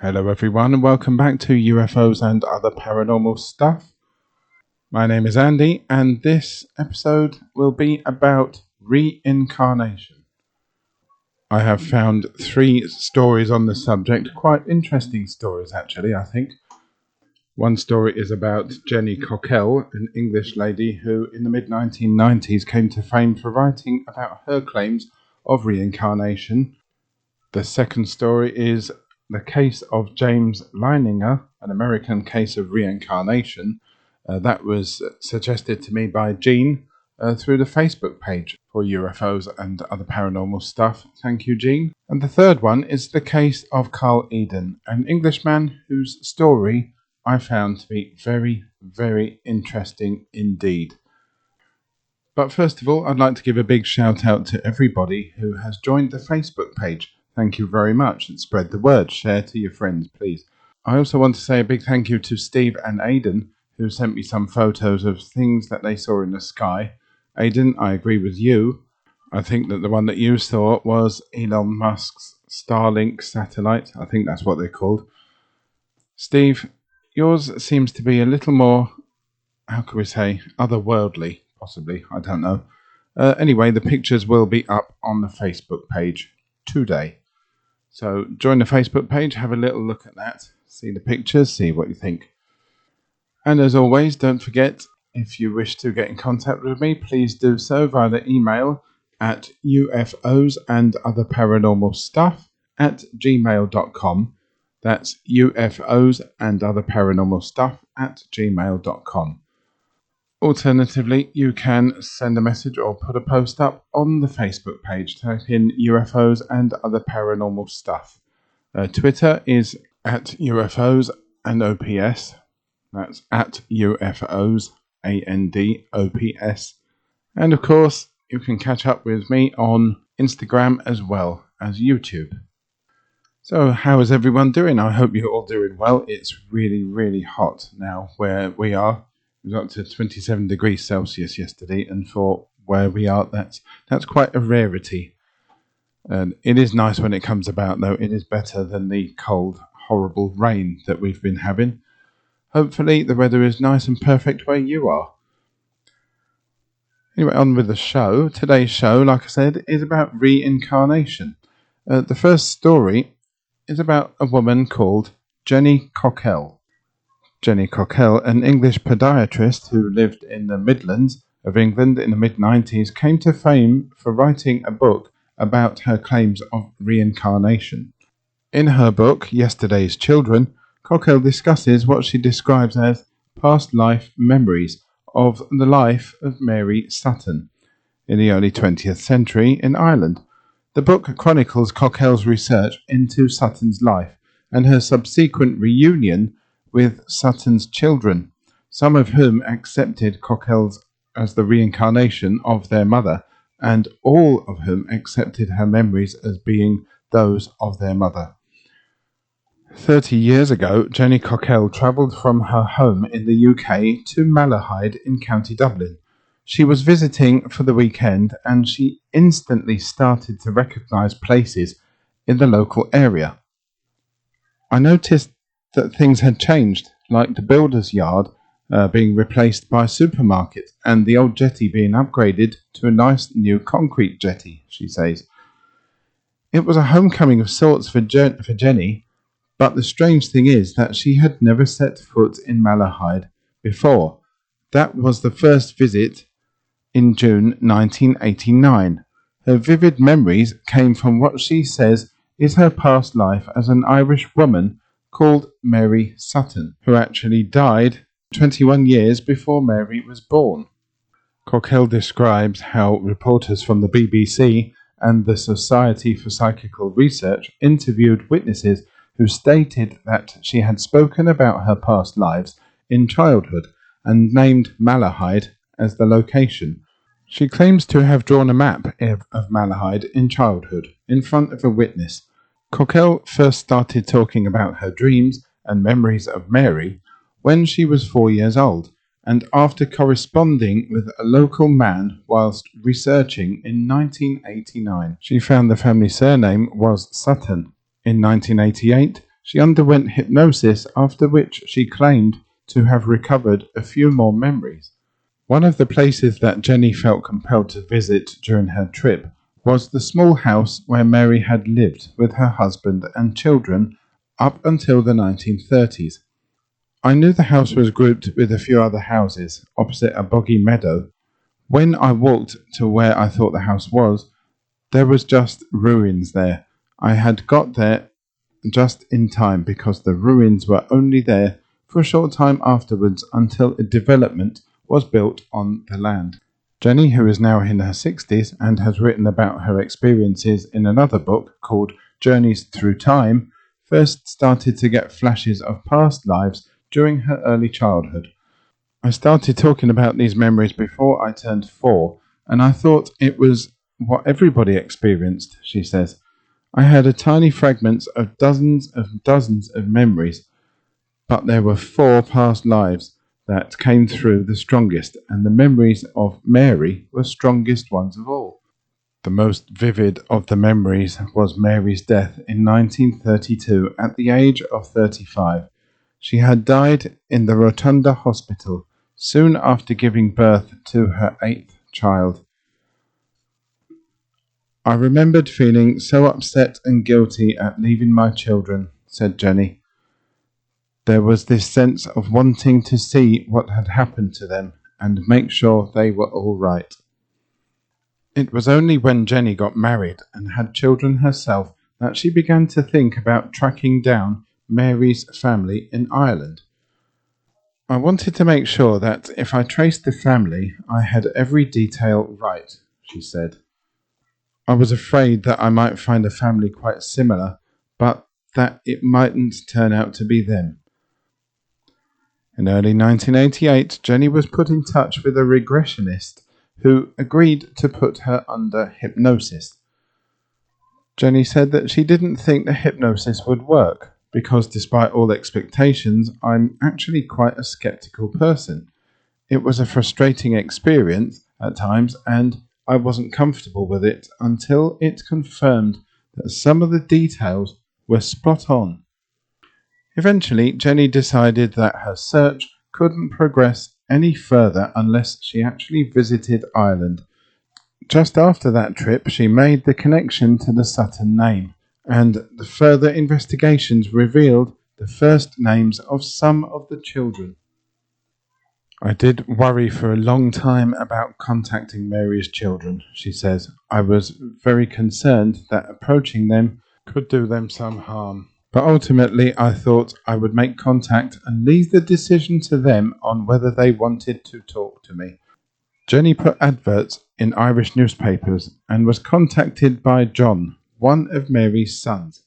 Hello everyone and welcome back to UFOs and Other Paranormal Stuff. My name is Andy and this episode will be about reincarnation. I have found 3 stories on the subject, quite interesting stories actually, I think. One story is about Jenny Cockell, an English lady who in the mid-1990s came to fame for writing about her claims of reincarnation. The second story is the case of James Leininger, an American case of reincarnation. That was suggested to me by Jean through the Facebook page for UFOs and Other Paranormal Stuff. Thank you, Jean. And the third one is the case of Carl Edon, an Englishman whose story I found to be very, very interesting indeed. But first of all, I'd like to give a big shout out to everybody who has joined the Facebook page. Thank you very much, and spread the word. Share to your friends, please. I also want to say a big thank you to Steve and Edon, who sent me some photos of things that they saw in the sky. Edon, I agree with you. I think that the one that you saw was Elon Musk's Starlink satellite. I think that's what they're called. Steve, yours seems to be a little more, how can we say, otherworldly, possibly. I don't know. Anyway, the pictures will be up on the Facebook page today. So join the Facebook page, have a little look at that, see the pictures, see what you think. And as always, don't forget, if you wish to get in contact with me, please do so via the email at ufosandotherparanormalstuff@gmail.com. That's ufosandotherparanormalstuff@gmail.com. Alternatively, you can send a message or put a post up on the Facebook page. Type in UFOs and Other Paranormal Stuff. Twitter is at UFOs and OPS. That's at UFOs ANDOPS. And of course, you can catch up with me on Instagram as well as YouTube. So how is everyone doing? I hope you're all doing well. It's really, really hot now where we are. It was up to 27 degrees Celsius yesterday, and for where we are, that's quite a rarity. And it is nice when it comes about, though. It is better than the cold, horrible rain that we've been having. Hopefully the weather is nice and perfect where you are. Anyway, on with the show. Today's show, like I said, is about reincarnation. The first story is about a woman called Jenny Cockell. Jenny Cockell, an English podiatrist who lived in the Midlands of England in the mid-90s, came to fame for writing a book about her claims of reincarnation. In her book, Yesterday's Children, Cockell discusses what she describes as past life memories of the life of Mary Sutton in the early 20th century in Ireland. The book chronicles Cockell's research into Sutton's life and her subsequent reunion with Sutton's children, some of whom accepted Cockell's as the reincarnation of their mother, and all of whom accepted her memories as being those of their mother. 30 years ago, Jenny Cockell travelled from her home in the UK to Malahide in County Dublin. She was visiting for the weekend and she instantly started to recognise places in the local area. I noticed that things had changed, like the builder's yard being replaced by a supermarket and the old jetty being upgraded to a nice new concrete jetty, she says. It was a homecoming of sorts for Jenny, but the strange thing is that she had never set foot in Malahide before. That was the first visit in June 1989. Her vivid memories came from what she says is her past life as an Irish woman called Mary Sutton, who actually died 21 years before Mary was born. Cockell describes how reporters from the BBC and the Society for Psychical Research interviewed witnesses who stated that she had spoken about her past lives in childhood and named Malahide as the location. She claims to have drawn a map of Malahide in childhood in front of a witness. Cockell first started talking about her dreams and memories of Mary when she was 4 years old, and after corresponding with a local man whilst researching in 1989. She found the family surname was Sutton. In 1988, She underwent hypnosis, after which she claimed to have recovered a few more memories. One of the places that Jenny felt compelled to visit during her trip was the small house where Mary had lived with her husband and children up until the 1930s. I knew the house was grouped with a few other houses opposite a boggy meadow. When I walked to where I thought the house was, there was just ruins there. I had got there just in time because the ruins were only there for a short time afterwards until a development was built on the land. Jenny, who is now in her 60s and has written about her experiences in another book called Journeys Through Time, first started to get flashes of past lives during her early childhood. I started talking about these memories before I turned 4, and I thought it was what everybody experienced, she says. I had a tiny fragments of dozens of memories, but there were 4 past lives that came through the strongest, and the memories of Mary were strongest ones of all. The most vivid of the memories was Mary's death in 1932 at the age of 35. She had died in the Rotunda Hospital soon after giving birth to her 8th child. I remembered feeling so upset and guilty at leaving my children, said Jenny. There was this sense of wanting to see what had happened to them and make sure they were all right. It was only when Jenny got married and had children herself that she began to think about tracking down Mary's family in Ireland. I wanted to make sure that if I traced the family, I had every detail right, she said. I was afraid that I might find a family quite similar, but that it mightn't turn out to be them. In early 1988, Jenny was put in touch with a regressionist who agreed to put her under hypnosis. Jenny said that she didn't think the hypnosis would work, because despite all expectations, I'm actually quite a skeptical person. It was a frustrating experience at times, and I wasn't comfortable with it until it confirmed that some of the details were spot on. Eventually, Jenny decided that her search couldn't progress any further unless she actually visited Ireland. Just after that trip, she made the connection to the Sutton name, and the further investigations revealed the first names of some of the children. I did worry for a long time about contacting Mary's children, she says. I was very concerned that approaching them could do them some harm. But ultimately I thought I would make contact and leave the decision to them on whether they wanted to talk to me. Jenny put adverts in Irish newspapers and was contacted by John, one of Mary's sons.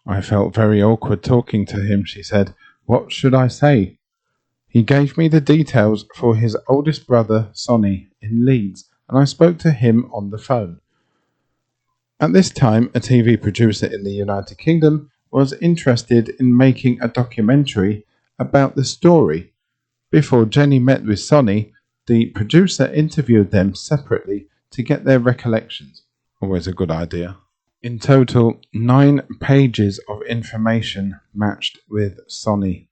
I felt very awkward talking to him, she said. What should I say? He gave me the details for his oldest brother, Sonny, in Leeds, and I spoke to him on the phone. At this time, a TV producer in the United Kingdom was interested in making a documentary about the story. Before Jenny met with Sonny, the producer interviewed them separately to get their recollections. Always a good idea. In total, 9 pages of information matched with Sonny.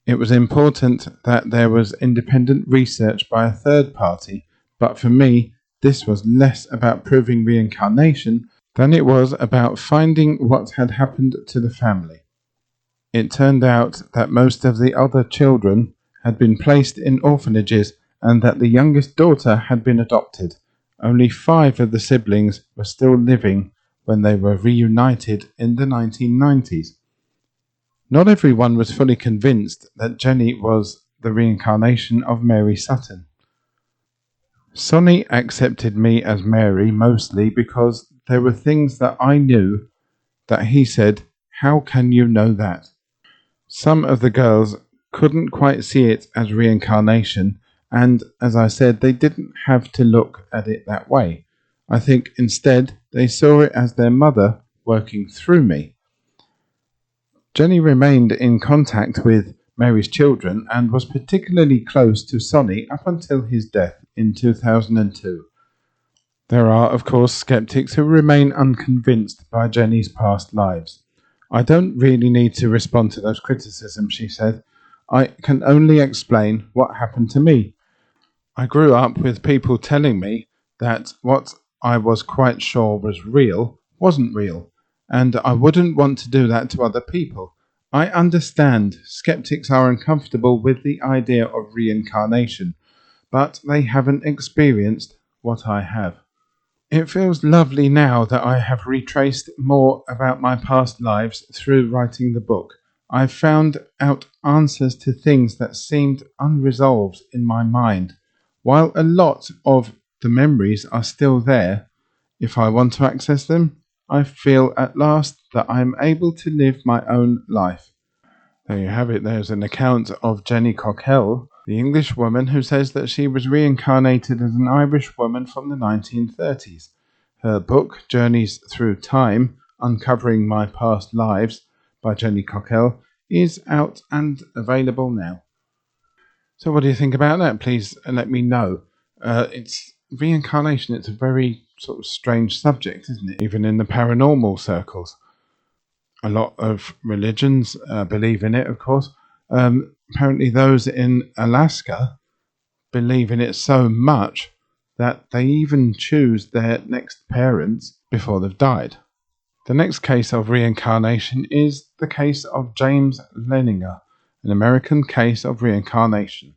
It was important that there was independent research by a third party, but for me, this was less about proving reincarnation than it was about finding what had happened to the family. It turned out that most of the other children had been placed in orphanages and that the youngest daughter had been adopted. Only 5 of the siblings were still living when they were reunited in the 1990s. Not everyone was fully convinced that Jenny was the reincarnation of Mary Sutton. Sonny accepted me as Mary mostly because there were things that I knew that he said, "How can you know that?" Some of the girls couldn't quite see it as reincarnation, and as I said, they didn't have to look at it that way. I think instead they saw it as their mother working through me. Jenny remained in contact with Mary's children and was particularly close to Sonny up until his death in 2002. There are, of course, skeptics who remain unconvinced by Jenny's past lives. I don't really need to respond to those criticisms, she said. I can only explain what happened to me. I grew up with people telling me that what I was quite sure was real wasn't real, and I wouldn't want to do that to other people. I understand skeptics are uncomfortable with the idea of reincarnation, but they haven't experienced what I have. It feels lovely now that I have retraced more about my past lives through writing the book. I've found out answers to things that seemed unresolved in my mind. While a lot of the memories are still there, if I want to access them, I feel at last that I am able to live my own life. There you have it. There's an account of Jenny Cockell, the English woman who says that she was reincarnated as an Irish woman from the 1930s. Her book, Journeys Through Time, Uncovering My Past Lives by Jenny Cockell, is out and available now. So what do you think about that? Please let me know. It's reincarnation. It's a very sort of strange subject, isn't it? Even in the paranormal circles. A lot of religions believe in it, of course. Apparently, those in Alaska believe in it so much that they even choose their next parents before they've died. The next case of reincarnation is the case of James Leininger, an American case of reincarnation.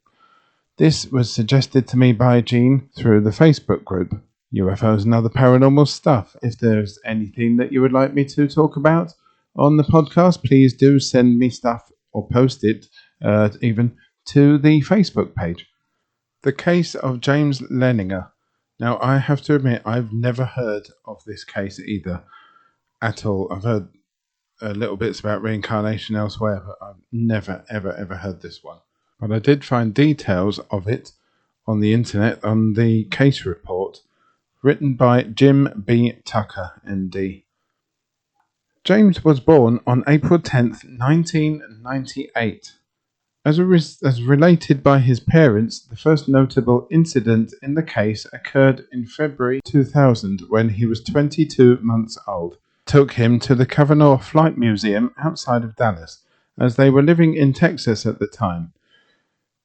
This was suggested to me by Jean through the Facebook group, UFOs and Other Paranormal Stuff. If there's anything that you would like me to talk about on the podcast, please do send me stuff or post it even to the Facebook page. The case of James Leininger. Now, I have to admit, I've never heard of this case either at all. I've heard little bits about reincarnation elsewhere, but I've never, ever heard this one. But I did find details of it on the internet on the case report written by Jim B. Tucker, ND. James was born on April 10th, 1998. As related by his parents, the first notable incident in the case occurred in February 2000 when he was 22 months old. Took him to the Kavanaugh Flight Museum outside of Dallas, as they were living in Texas at the time.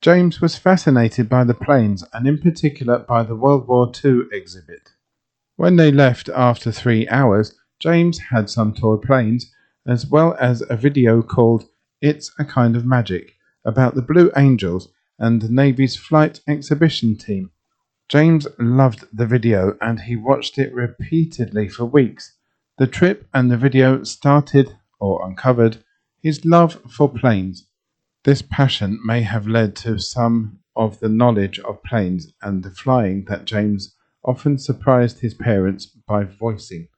James was fascinated by the planes, and in particular by the World War II exhibit. When they left after 3 hours, James had some toy planes, as well as a video called It's a Kind of Magic, about the Blue Angels and the Navy's flight exhibition team. James loved the video, and he watched it repeatedly for weeks. The trip and the video started, or uncovered, his love for planes. This passion may have led to some of the knowledge of planes and the flying that James often surprised his parents by voicing.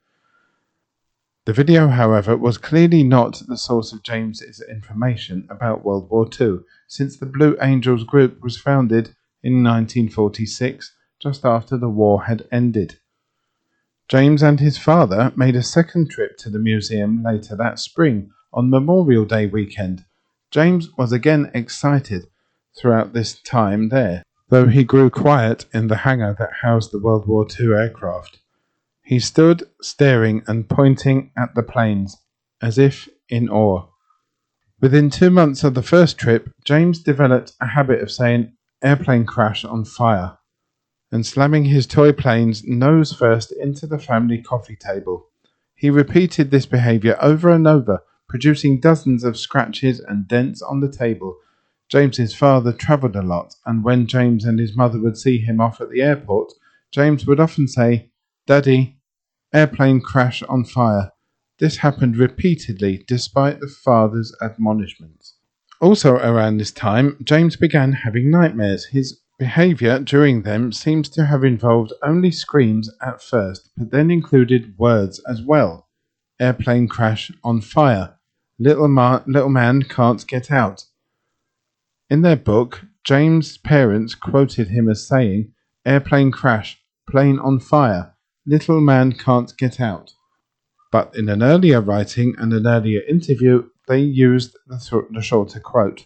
The video, however, was clearly not the source of James's information about World War II, since the Blue Angels group was founded in 1946, just after the war had ended. James and his father made a second trip to the museum later that spring, on Memorial Day weekend. James was again excited throughout this time there, though he grew quiet in the hangar that housed the World War II aircraft. He stood staring and pointing at the planes, as if in awe. Within 2 months of the first trip, James developed a habit of saying, "Airplane crash on fire," and slamming his toy planes nose first into the family coffee table. He repeated this behaviour over and over, producing dozens of scratches and dents on the table. James's father travelled a lot, and when James and his mother would see him off at the airport, James would often say, "Daddy, airplane crash on fire." This happened repeatedly, despite the father's admonishments. Also around this time, James began having nightmares. His behaviour during them seems to have involved only screams at first, but then included words as well. Airplane crash on fire. Little man can't get out. In their book, James' parents quoted him as saying, "Airplane crash, plane on fire, little man can't get out." But in an earlier writing and an earlier interview, they used the shorter quote.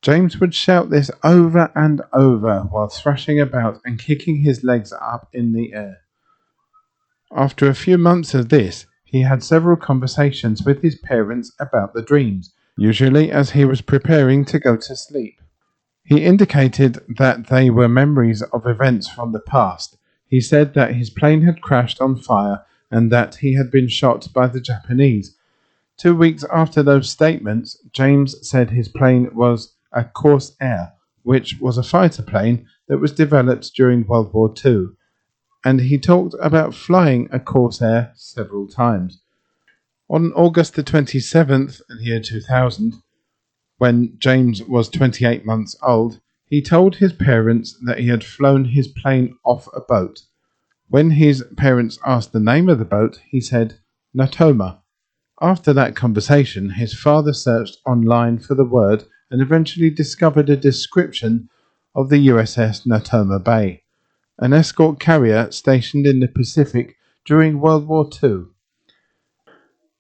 James would shout this over and over while thrashing about and kicking his legs up in the air. After a few months of this, he had several conversations with his parents about the dreams, usually as he was preparing to go to sleep. He indicated that they were memories of events from the past. He said that his plane had crashed on fire and that he had been shot by the Japanese. 2 weeks after those statements, James said his plane was a Corsair, which was a fighter plane that was developed during World War II, and he talked about flying a Corsair several times. On August the 27th, in the year 2000, when James was 28 months old, he told his parents that he had flown his plane off a boat. When his parents asked the name of the boat, he said, Natoma. After that conversation, his father searched online for the word and eventually discovered a description of the USS Natoma Bay, an escort carrier stationed in the Pacific during World War II.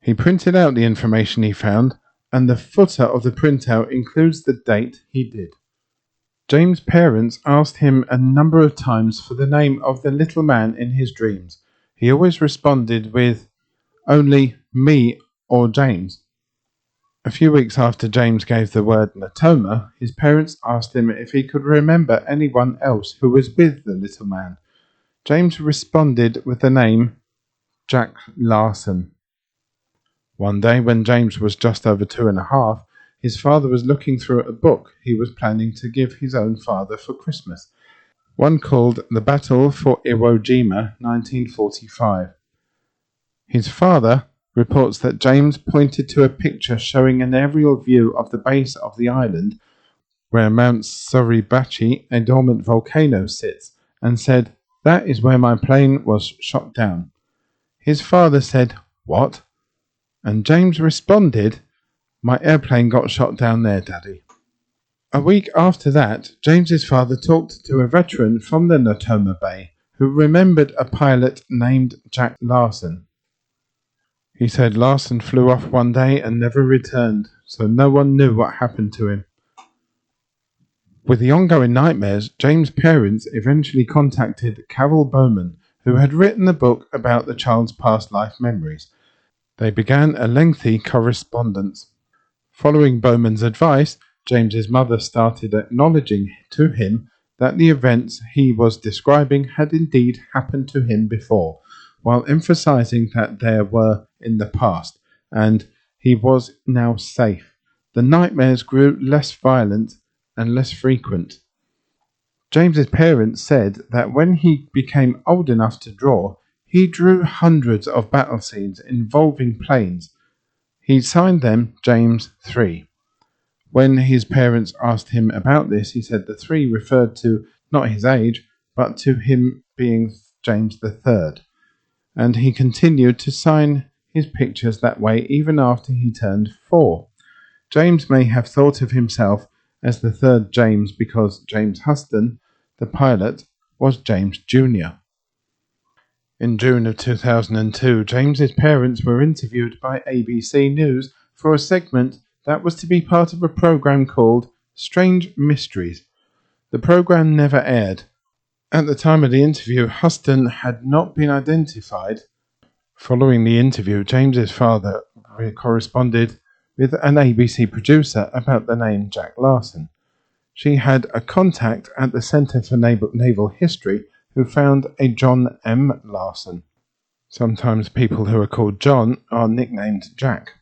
He printed out the information he found, and the footer of the printout includes the date he did. James' parents asked him a number of times for the name of the little man in his dreams. He always responded with only me or James. A few weeks after James gave the word Natoma, his parents asked him if he could remember anyone else who was with the little man. James responded with the name Jack Larson. One day, when James was just over 2.5, his father was looking through a book he was planning to give his own father for Christmas, one called The Battle for Iwo Jima, 1945. His father reports that James pointed to a picture showing an aerial view of the base of the island where Mount Suribachi, a dormant volcano, sits, and said, "That is where my plane was shot down." His father said, "What?" And James responded, "My airplane got shot down there, Daddy." A week after that, James's father talked to a veteran from the Natoma Bay who remembered a pilot named Jack Larson. He said Larson flew off one day and never returned, so no one knew what happened to him. With the ongoing nightmares, James' parents eventually contacted Carol Bowman, who had written a book about the child's past life memories. They began a lengthy correspondence. Following Bowman's advice, James's mother started acknowledging to him that the events he was describing had indeed happened to him before, while emphasizing that they were in the past, and he was now safe. The nightmares grew less violent and less frequent. James's parents said that when he became old enough to draw, he drew hundreds of battle scenes involving planes. He signed them James 3. When his parents asked him about this, he said the 3 referred to not his age, but to him being James III. And he continued to sign his pictures that way even after he turned 4. James may have thought of himself as the 3rd James because James Huston, the pilot, was James Jr. In June of 2002, James's parents were interviewed by ABC News for a segment that was to be part of a program called Strange Mysteries. The program never aired. At the time of the interview, Huston had not been identified. Following the interview, James's father corresponded with an ABC producer about the name Jack Larson. She had a contact at the Center for Naval History who found a John M. Larson. Sometimes people who are called John are nicknamed Jack.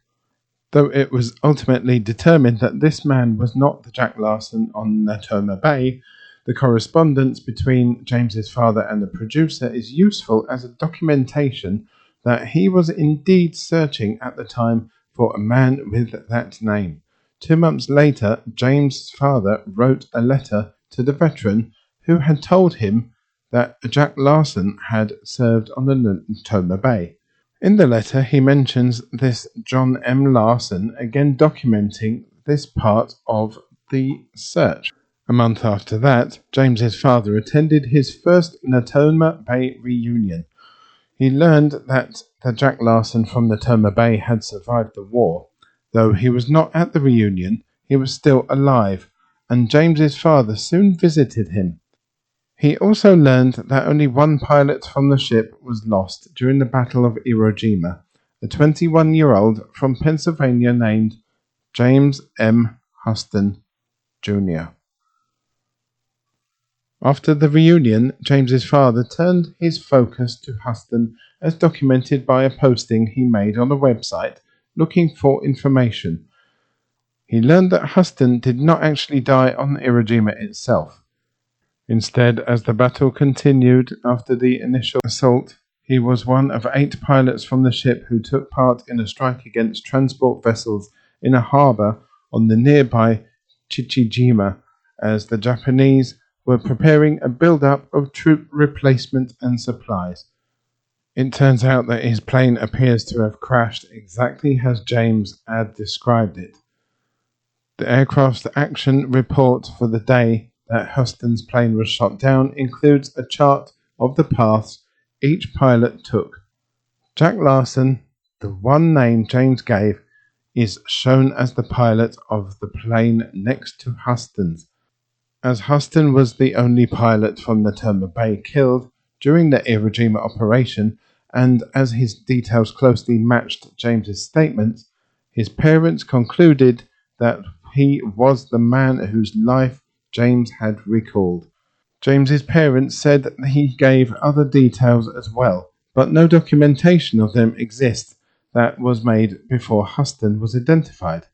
Though it was ultimately determined that this man was not the Jack Larson on Natoma Bay, the correspondence between James's father and the producer is useful as a documentation that he was indeed searching at the time for a man with that name. 2 months later, James' father wrote a letter to the veteran who had told him that Jack Larson had served on the Natoma Bay. In the letter, he mentions this John M. Larson, again documenting this part of the search. A month after that, James's father attended his first Natoma Bay reunion. He learned that the Jack Larson from Natoma Bay had survived the war. Though he was not at the reunion, he was still alive, and James's father soon visited him. He also learned that only one pilot from the ship was lost during the Battle of Iwo Jima, a 21-year-old from Pennsylvania named James M. Huston, Jr. After the reunion, James's father turned his focus to Huston, as documented by a posting he made on a website looking for information. He learned that Huston did not actually die on Iwo Jima itself. Instead, as the battle continued after the initial assault, he was one of 8 pilots from the ship who took part in a strike against transport vessels in a harbour on the nearby Chichijima, as the Japanese were preparing a build-up of troop replacement and supplies. It turns out that his plane appears to have crashed exactly as James had described it. The aircraft's action report for the day that Huston's plane was shot down includes a chart of the paths each pilot took. Jack Larson, the one name James gave, is shown as the pilot of the plane next to Huston's. As Huston was the only pilot from Notomi Bay killed during the Iwo Jima operation, and as his details closely matched James's statements, his parents concluded that he was the man whose life James had recalled. James's parents said that he gave other details as well, but no documentation of them exists that was made before Huston was identified.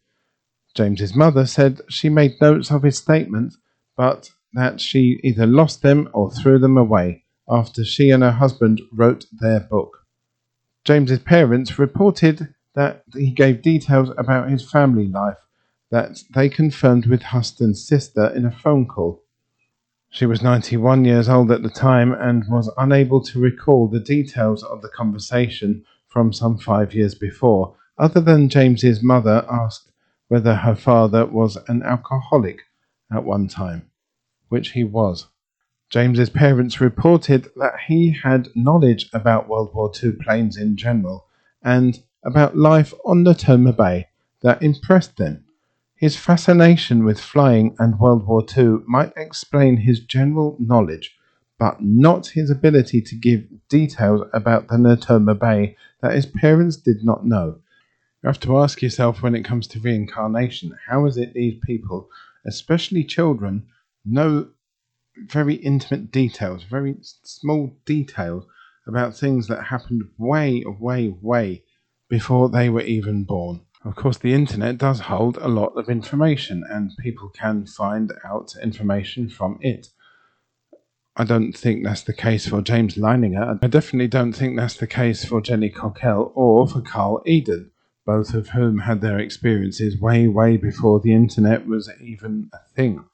James's mother said she made notes of his statements, but that she either lost them or threw them away after she and her husband wrote their book. James's parents reported that he gave details about his family life that they confirmed with Huston's sister in a phone call. She was 91 years old at the time and was unable to recall the details of the conversation from some 5 years before, other than James's mother asked whether her father was an alcoholic at one time, which he was. James's parents reported that he had knowledge about World War II planes in general and about life on Notomi Bay that impressed them. His fascination with flying and World War II might explain his general knowledge, but not his ability to give details about the Notomi Bay that his parents did not know. You have to ask yourself, when it comes to reincarnation, how is it these people, especially children, know very intimate details, very small details about things that happened way, way, way before they were even born. Of course, the internet does hold a lot of information, and people can find out information from it. I don't think that's the case for James Leininger. I definitely don't think that's the case for Jenny Cockell or for Carl Edon, both of whom had their experiences way, way before the internet was even a thing.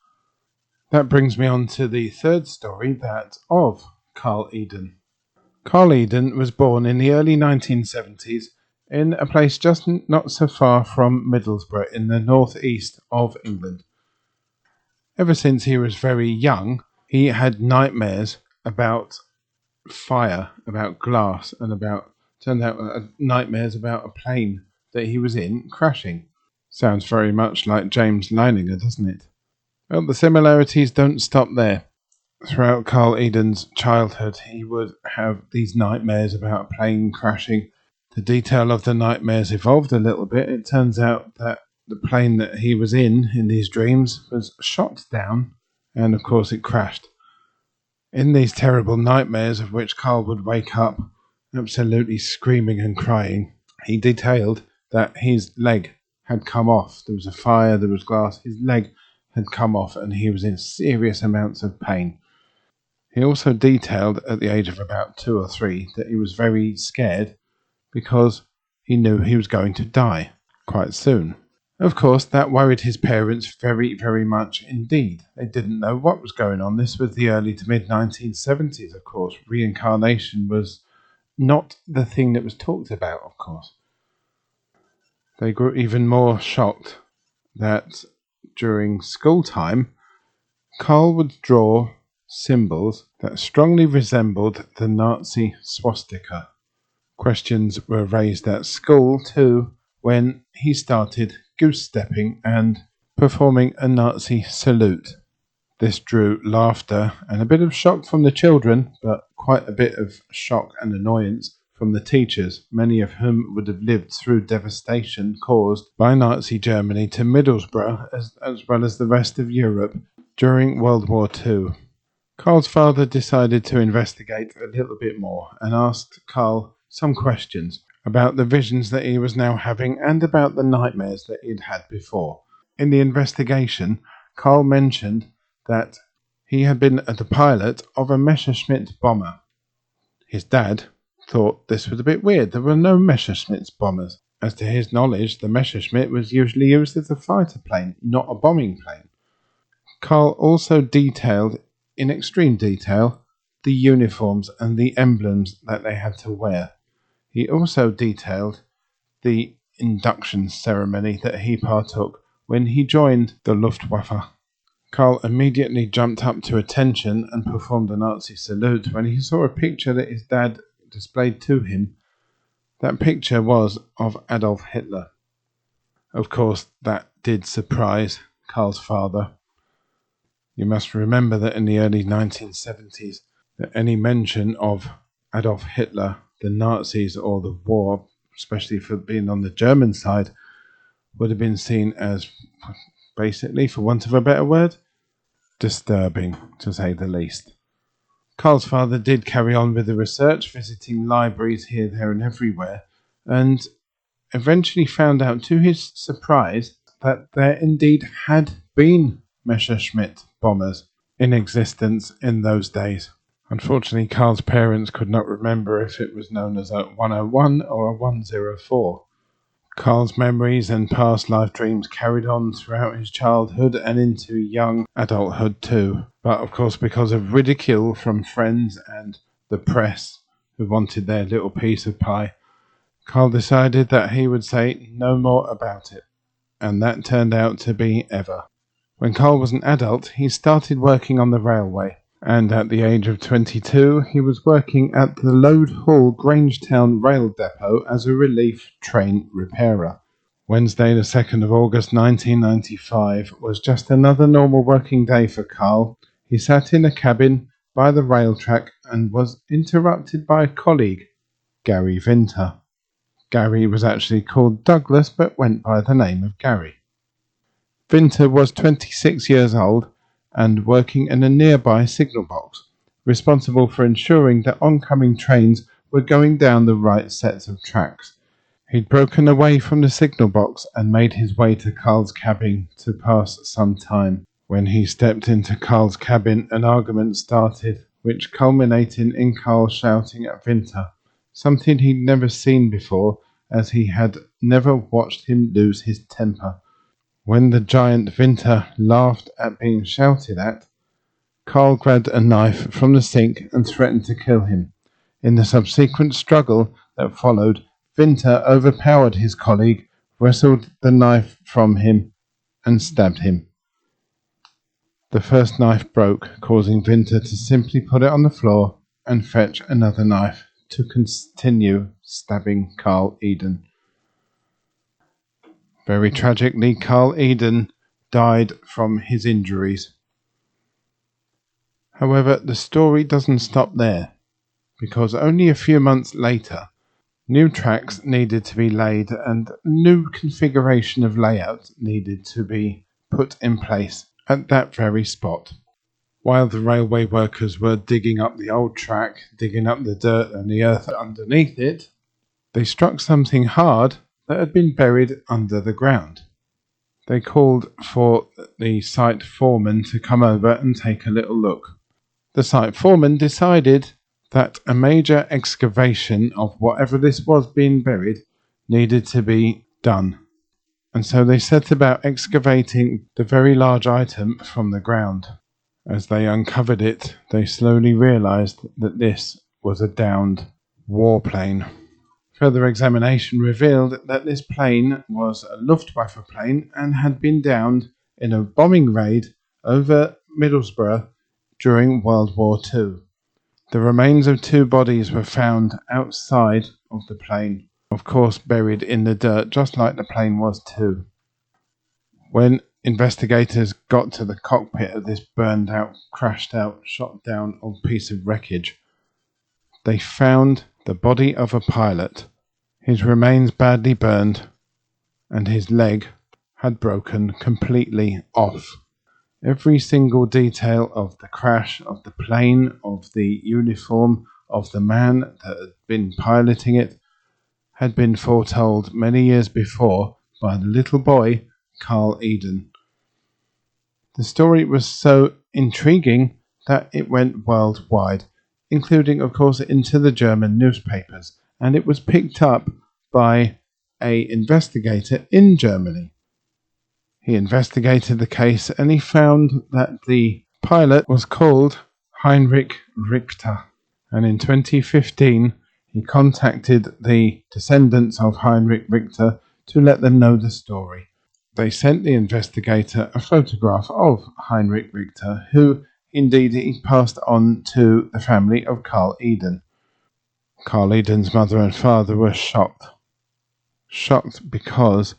That brings me on to the third story, that of Carl Edon. Carl Edon was born in the early 1970s in a place just not so far from Middlesbrough in the northeast of England. Ever since he was very young, he had nightmares about fire, about glass, and turned out nightmares about a plane that he was in crashing. Sounds very much like James Leininger, doesn't it? Well, the similarities don't stop there. Throughout Carl Edon's childhood, he would have these nightmares about a plane crashing. The detail of the nightmares evolved a little bit. It turns out that the plane that he was in these dreams was shot down, and of course it crashed. In these terrible nightmares, of which Carl would wake up absolutely screaming and crying, he detailed that his leg had come off. There was a fire, there was glass, his leg had come off, and he was in serious amounts of pain. He also detailed at the age of about 2 or 3 that he was very scared because he knew he was going to die quite soon. Of course, that worried his parents very, very much indeed. They didn't know what was going on. This was the early to mid-1970s, of course. Reincarnation was not the thing that was talked about, of course. They grew even more shocked that during school time, Carl would draw symbols that strongly resembled the Nazi swastika. Questions were raised at school too when he started goose-stepping and performing a Nazi salute. This drew laughter and a bit of shock from the children, but quite a bit of shock and annoyance from the teachers, many of whom would have lived through devastation caused by Nazi Germany to Middlesbrough as well as the rest of Europe during World War II. Carl's father decided to investigate a little bit more and asked Carl some questions about the visions that he was now having and about the nightmares that he'd had before. In the investigation, Carl mentioned that he had been the pilot of a Messerschmitt bomber. His dad thought this was a bit weird. There were no Messerschmitt bombers. As to his knowledge, the Messerschmitt was usually used as a fighter plane, not a bombing plane. Carl also detailed, in extreme detail, the uniforms and the emblems that they had to wear. He also detailed the induction ceremony that he partook when he joined the Luftwaffe. Carl immediately jumped up to attention and performed a Nazi salute when he saw a picture that his dad displayed to him. That picture was of Adolf Hitler. Of course, that did surprise Carl's father. You must remember that in the early 1970s, that any mention of Adolf Hitler, the Nazis, or the war, especially for being on the German side, would have been seen as, basically, for want of a better word, disturbing, to say the least. Carl's father did carry on with the research, visiting libraries here, there, and everywhere, and eventually found out, to his surprise, that there indeed had been Messerschmitt bombers in existence in those days. Unfortunately, Carl's parents could not remember if it was known as a 101 or a 104. Carl's memories and past life dreams carried on throughout his childhood and into young adulthood too. But of course, because of ridicule from friends and the press who wanted their little piece of pie, Carl decided that he would say no more about it. And that turned out to be ever. When Carl was an adult, he started working on the railway. And at the age of 22, he was working at the Lode Hall Grangetown Rail Depot as a relief train repairer. Wednesday, the 2nd of August 1995, was just another normal working day for Carl. He sat in a cabin by the rail track and was interrupted by a colleague, Gary Winter. Gary was actually called Douglas, but went by the name of Gary. Winter was 26 years old and working in a nearby signal box, responsible for ensuring that oncoming trains were going down the right sets of tracks. He'd broken away from the signal box and made his way to Carl's cabin to pass some time. When he stepped into Carl's cabin, an argument started, which culminated in Carl shouting at Winter, something he'd never seen before, as he had never watched him lose his temper. When the giant Winter laughed at being shouted at, Carl grabbed a knife from the sink and threatened to kill him. In the subsequent struggle that followed, Winter overpowered his colleague, wrestled the knife from him, and stabbed him. The first knife broke, causing Winter to simply put it on the floor and fetch another knife to continue stabbing Carl Edon. Very tragically, Carl Edon died from his injuries. However, the story doesn't stop there, because only a few months later, new tracks needed to be laid and a new configuration of layout needed to be put in place at that very spot. While the railway workers were digging up the old track, digging up the dirt and the earth underneath it, they struck something hard that had been buried under the ground. They called for the site foreman to come over and take a little look. The site foreman decided that a major excavation of whatever this was being buried needed to be done. And so they set about excavating the very large item from the ground. As they uncovered it, they slowly realized that this was a downed warplane. Further examination revealed that this plane was a Luftwaffe plane and had been downed in a bombing raid over Middlesbrough during World War II. The remains of two bodies were found outside of the plane, of course buried in the dirt, just like the plane was too. When investigators got to the cockpit of this burned out, crashed out, shot down old piece of wreckage, they found the body of a pilot, his remains badly burned, and his leg had broken completely off. Every single detail of the crash, of the plane, of the uniform, of the man that had been piloting it, had been foretold many years before by the little boy, Carl Edon. The story was so intriguing that it went worldwide, including, of course, into the German newspapers, and it was picked up by an investigator in Germany. He investigated the case and he found that the pilot was called Heinrich Richter. And in 2015, he contacted the descendants of Heinrich Richter to let them know the story. They sent the investigator a photograph of Heinrich Richter, who indeed he passed on to the family of Carl Edon. Carl Edon's mother and father were shocked. Shocked because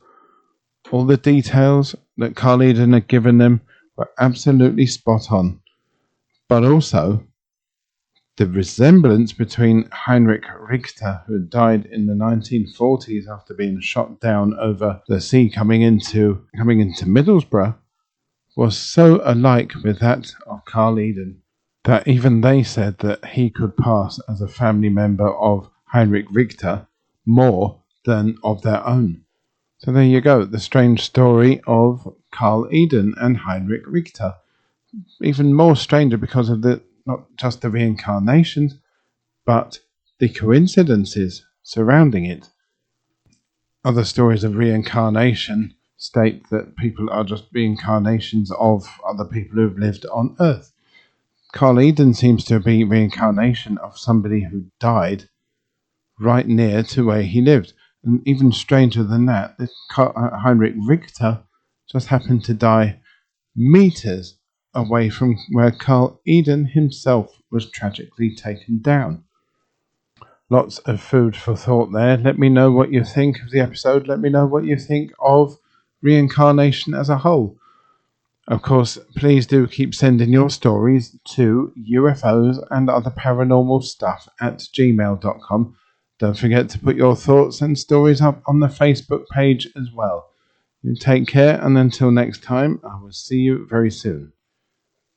all the details that Carl Edon had given them were absolutely spot on. But also, the resemblance between Heinrich Richter, who had died in the 1940s after being shot down over the sea coming into Middlesbrough, was so alike with that of Carl Edon that even they said that he could pass as a family member of Heinrich Richter more than of their own. So there you go, the strange story of Carl Edon and Heinrich Richter. Even more stranger because of not just the reincarnations, but the coincidences surrounding it. Other stories of reincarnation state that people are just reincarnations of other people who have lived on Earth. Carl Edon seems to be reincarnation of somebody who died right near to where he lived. And even stranger than that, this Heinrich Richter just happened to die meters away from where Carl Edon himself was tragically taken down. Lots of food for thought there. Let me know what you think of the episode. Let me know what you think of reincarnation as a whole. Of course, please do keep sending your stories to UFOs and other paranormal stuff at gmail.com. Don't forget to put your thoughts and stories up on the Facebook page as well. You take care, and until next time, I will see you very soon.